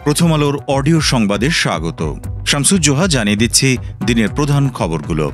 প্রথম আলোর অডিও সংবাদে স্বাগত। শামসুজ্জোহা জানিয়ে দিচ্ছি দিনের প্রধান খবরগুলো।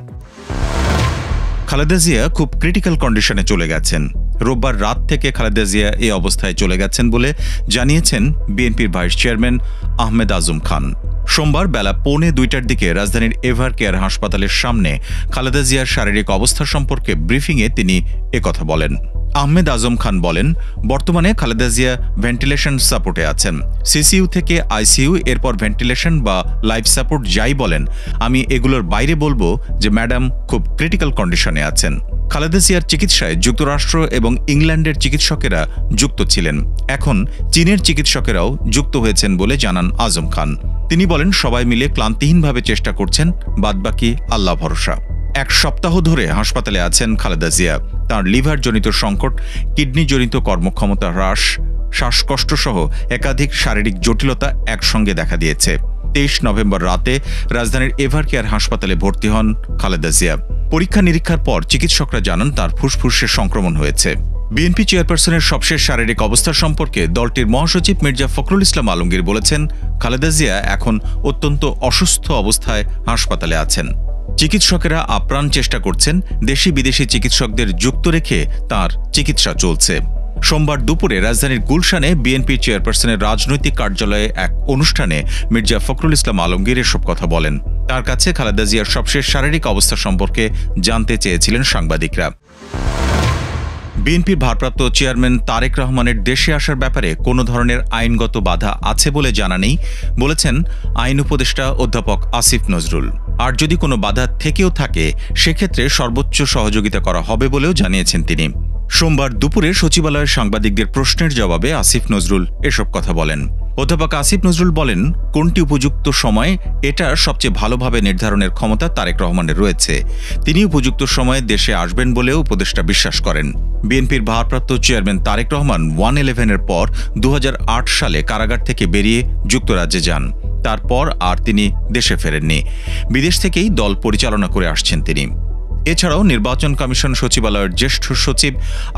খালেদা জিয়া খুব ক্রিটিক্যাল কন্ডিশনে চলে গেছেন। রোববার রাত থেকে খালেদা জিয়া এই অবস্থায় চলে গেছেন বলে জানিয়েছেন বিএনপির ভাইস চেয়ারম্যান আহমেদ আজম খান। সোমবার বেলা 1:45টার দিকে রাজধানীর এভার কেয়ার হাসপাতালের সামনে খালেদা জিয়ার শারীরিক অবস্থা সম্পর্কে ব্রিফিংয়ে তিনি একথা বলেন। আহমেদ আজম খান বলেন, বর্তমানে খালেদা জিয়া ভেন্টিলেশন সাপোর্টে আছেন। সিসিইউ থেকে আইসিইউ, এরপর ভেন্টিলেশন বা লাইফ সাপোর্ট যাই বলেন, আমি এগুলোর বাইরে বলবো যে ম্যাডাম খুব ক্রিটিক্যাল কন্ডিশনে আছেন। খালেদা জিয়ার চিকিৎসায় যুক্তরাষ্ট্র এবং ইংল্যান্ডের চিকিৎসকেরা যুক্ত ছিলেন, এখন চীনের চিকিৎসকেরাও যুক্ত হয়েছেন বলে জানান আজম খান। তিনি বলেন, সবাই মিলে ক্লান্তিহীনভাবে চেষ্টা করছেন, বাদবাকি আল্লাহ ভরসা। 1 সপ্তাহ ধরে হাসপাতালে আছেন খালেদা জিয়া। তাঁর লিভারজনিত সংকট, কিডনিজনিত কর্মক্ষমতা হ্রাস, শ্বাসকষ্ট সহ একাধিক শারীরিক জটিলতা একসঙ্গে দেখা দিয়েছে। 23 নভেম্বর রাতে রাজধানীর এভার কেয়ার হাসপাতালে ভর্তি হন খালেদা জিয়া। পরীক্ষা নিরীক্ষার পর চিকিৎসকরা জানান তার ফুসফুসে সংক্রমণ হয়েছে। বিএনপি চেয়ারপারসনের সবশেষ শারীরিক অবস্থা সম্পর্কে দলটির মহাসচিব মির্জা ফখরুল ইসলাম আলমগীর বলেছেন, খালেদা জিয়া এখন অত্যন্ত অসুস্থ অবস্থায় হাসপাতালে আছেন। চিকিৎসকেরা আপ্রাণ চেষ্টা করছেন, দেশি বিদেশি চিকিৎসকদের যুক্ত রেখে তাঁর চিকিৎসা চলছে। সোমবার দুপুরে রাজধানীর গুলশানে বিএনপি চেয়ারপারসনের রাজনৈতিক কার্যালয়ে এক অনুষ্ঠানে মির্জা ফখরুল ইসলাম আলমগীর এসব কথা বলেন। তার কাছে খালেদা জিয়ার সবশেষ শারীরিক অবস্থা সম্পর্কে জানতে চেয়েছিলেন সাংবাদিকরা। বিএনপির ভারপ্রাপ্ত চেয়ারম্যান তারেক রহমানের দেশে আসার ব্যাপারে কোনো ধরনের আইনগত বাধা আছে বলে জানা নেই বলেছেন আইন উপদেষ্টা অধ্যাপক আসিফ নজরুল। আর যদি কোনো বাধা থেকেও থাকে, সেক্ষেত্রে সর্বোচ্চ সহযোগিতা করা হবে বলেও জানিয়েছেন তিনি। সোমবার দুপুরে সচিবালয়ের সাংবাদিকদের প্রশ্নের জবাবে আসিফ নজরুল এসব কথা বলেন। অধ্যাপক আসিফ নজরুল বলেন, কোনটি উপযুক্ত সময় এটা সবচেয়ে ভালোভাবে নির্ধারণের ক্ষমতা তারেক রহমানের রয়েছে। তিনি উপযুক্ত সময়ে দেশে আসবেন বলেও উপদেষ্টা বিশ্বাস করেন। বিএনপির ভারপ্রাপ্ত চেয়ারম্যান তারেক রহমান 1/11-এর পর 2008 সালে কারাগার থেকে বেরিয়ে যুক্তরাজ্যে যান। তারপর আর তিনি দেশে ফেরেননি। বিদেশ থেকেই দল পরিচালনা করে আসছেন তিনি। এছাড়াও নির্বাচন কমিশন সচিবালয়ের জ্যেষ্ঠ সচিব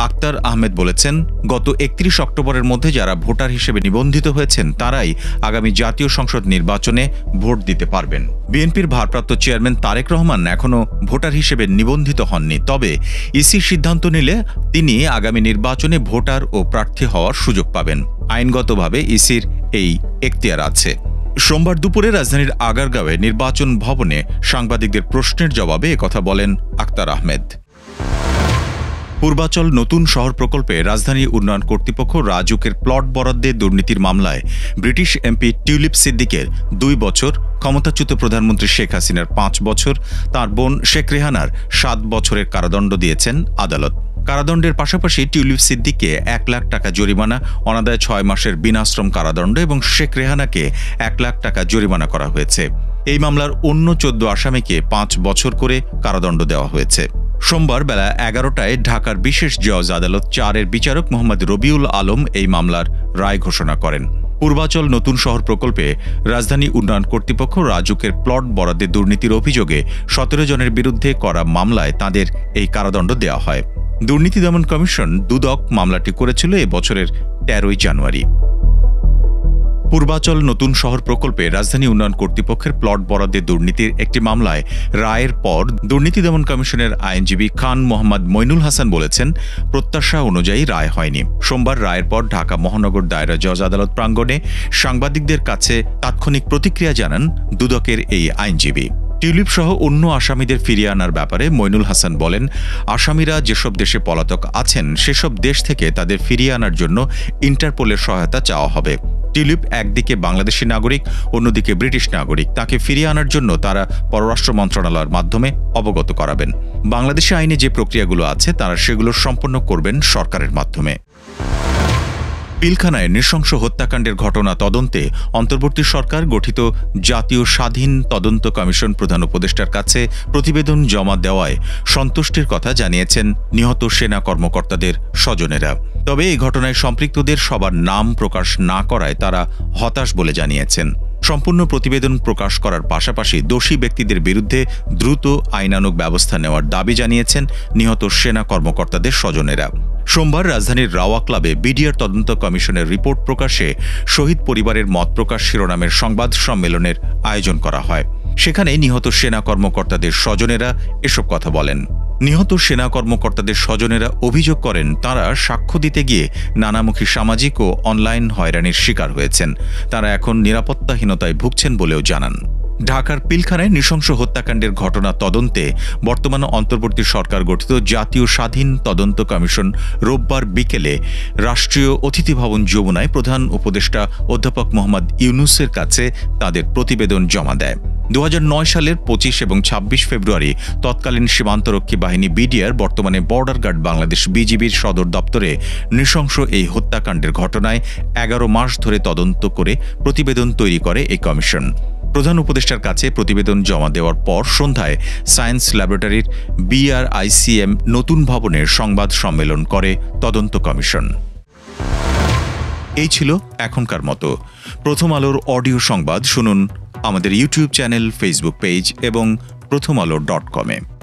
আক্তার আহমেদ বলেছেন, গত 31 অক্টোবরের মধ্যে যারা ভোটার হিসেবে নিবন্ধিত হয়েছেন তারাই আগামী জাতীয় সংসদ নির্বাচনে ভোট দিতে পারবেন। বিএনপির ভারপ্রাপ্ত চেয়ারম্যান তারেক রহমান এখনও ভোটার হিসেবে নিবন্ধিত হননি, তবে ইসি সিদ্ধান্ত নিলে তিনি আগামী নির্বাচনে ভোটার ও প্রার্থী হওয়ার সুযোগ পাবেন। আইনগতভাবে ইসির এই এখতিয়ার আছে। সোমবার দুপুরে রাজধানীর আগারগাঁওয়ে নির্বাচন ভবনে সাংবাদিকদের প্রশ্নের জবাবে একথা বলেন আক্তার আহমেদ। পূর্বাচল নতুন শহর প্রকল্পে রাজধানী উন্নয়ন কর্তৃপক্ষ রাজুকের প্লট বরাদ্দে দুর্নীতির মামলায় ব্রিটিশ এমপি টিউলিপ সিদ্দিকের 2 বছর, ক্ষমতাচ্যুত প্রধানমন্ত্রী শেখ হাসিনার 5 বছর, তাঁর বোন শেখ রেহানার 7 বছরের কারাদণ্ড দিয়েছেন আদালত। কারাদণ্ডের পাশাপাশি টিউলিপ সিদ্দিককে 1 লাখ টাকা জরিমানা, অনাদায় 6 মাসের বিনাশ্রম কারাদণ্ড এবং শেখ রেহানাকে 1 লাখ টাকা জরিমানা করা হয়েছে। এই মামলার অন্য 14 আসামিকে 5 বছর করে কারাদণ্ড দেওয়া হয়েছে। সোমবার বেলা 11টায় ঢাকার বিশেষ জজ আদালত 4-এর বিচারক মোহাম্মদ রবিউল আলম এই মামলার রায় ঘোষণা করেন। পূর্বাচল নতুন শহর প্রকল্পে রাজধানী উন্নয়ন কর্তৃপক্ষ রাজুকের প্লট বরাদ্দে দুর্নীতির অভিযোগে 17 জনের বিরুদ্ধে করা মামলায় তাঁদের এই কারাদণ্ড দেওয়া হয়। দুর্নীতি দমন কমিশন দুদক মামলাটি করেছিল এ বছরের 13 জানুয়ারি। পূর্বাচল নতুন শহর প্রকল্পে রাজধানী উন্নয়ন কর্তৃপক্ষের প্লট বরাদ্দে দুর্নীতির একটি মামলায় রায়ের পর দুর্নীতি দমন কমিশনের আইনজীবী খান মোহাম্মদ মইনুল হাসান বলেছেন, প্রত্যাশা অনুযায়ী রায় হয়নি। সোমবার রায়ের পর ঢাকা মহানগর দায়রা জজ আদালত প্রাঙ্গণে সাংবাদিকদের কাছে তাৎক্ষণিক প্রতিক্রিয়া জানান দুদকের এই আইনজীবী। টিউলিপ সহ অন্য আসামিদের ফিরিয়ে আনার ব্যাপারে মইনুল হাসান বলেন, আসামিরা যেসব দেশে পলাতক আছেন সেসব দেশ থেকে তাদের ফিরিয়ে আনার জন্য ইন্টারপোলের সহায়তা চাওয়া হবে। টিউলিপ একদিকে বাংলাদেশি নাগরিক, অন্যদিকে ব্রিটিশ নাগরিক। তাকে ফিরিয়ে আনার জন্য তারা পররাষ্ট্র মন্ত্রণালয়ের মাধ্যমে অবগত করাবেন। বাংলাদেশি আইনে যে প্রক্রিয়াগুলো আছে তারা সেগুলো সম্পন্ন করবেন সরকারের মাধ্যমে। পিলখানায় নৃশংস হত্যাকাণ্ডের ঘটনা তদন্তে অন্তর্বর্তী সরকার গঠিত জাতীয় স্বাধীন তদন্ত কমিশন প্রধান উপদেষ্টার কাছে প্রতিবেদন জমা দেওয়ায় সন্তুষ্টির কথা জানিয়েছেন নিহত সেনা কর্মকর্তাদের স্বজনেরা। তবে এই ঘটনায় সম্পৃক্তদের সবার নাম প্রকাশ না করায় তারা হতাশ বলে জানিয়েছেন। সম্পূর্ণ প্রতিবেদন প্রকাশ করার পাশাপাশি দোষী ব্যক্তিদের বিরুদ্ধে দ্রুত আইনানুগ ব্যবস্থা নেওয়ার দাবি জানিয়েছেন নিহত সেনা কর্মকর্তাদের স্বজনেরা। সোমবার রাজধানীর রাওয়া ক্লাবে বিডিআর তদন্ত কমিশনের রিপোর্ট প্রকাশে শহীদ পরিবারের মত প্রকাশ শিরোনামের সংবাদ সম্মেলনের আয়োজন করা হয়। সেখানে নিহত সেনা কর্মকর্তাদের স্বজনেরা এসব কথা বলেন। নিহত সেনা কর্মকর্তাদের স্বজনেরা অভিযোগ করেন, তাঁরা সাক্ষ্য দিতে গিয়ে নানামুখী সামাজিক ও অনলাইন হয়রানির শিকার হয়েছেন। তাঁরা এখন নিরাপত্তাহীনতায় ভুগছেন বলেও জানান। ঢাকার পিলখানায় নৃশংস হত্যাকাণ্ডের ঘটনা তদন্তে বর্তমান অন্তর্বর্তী সরকার গঠিত জাতীয় স্বাধীন তদন্ত কমিশন রোববার বিকেলে রাষ্ট্রীয় অতিথি ভবন যমুনায় প্রধান উপদেষ্টা অধ্যাপক মোহাম্মদ ইউনূসের কাছে তাদের প্রতিবেদন জমা দেয়। 2009 সালের 25 এবং 26 ফেব্রুয়ারি তৎকালীন সীমান্তরক্ষী বাহিনী বিডিআর, বর্তমানে বর্ডার গার্ড বাংলাদেশ বিজিবির সদর দপ্তরে নৃশংস এই হত্যাকাণ্ডের ঘটনায় 11 মাস ধরে তদন্ত করে প্রতিবেদন তৈরি করে এই কমিশন। প্রধান উপদেষ্টার কাছে প্রতিবেদন জমা দেওয়ার পর সন্ধ্যায় সায়েন্স ল্যাবরেটরির BRICM নতুন ভবনের সংবাদ সম্মেলন করে তদন্ত কমিশন। এই ছিল এখনকার মতো। প্রথম আলোর অডিও সংবাদ শুনুন আমাদের ইউটিউব চ্যানেল, ফেসবুক পেজ এবং prothomalo.com-এ।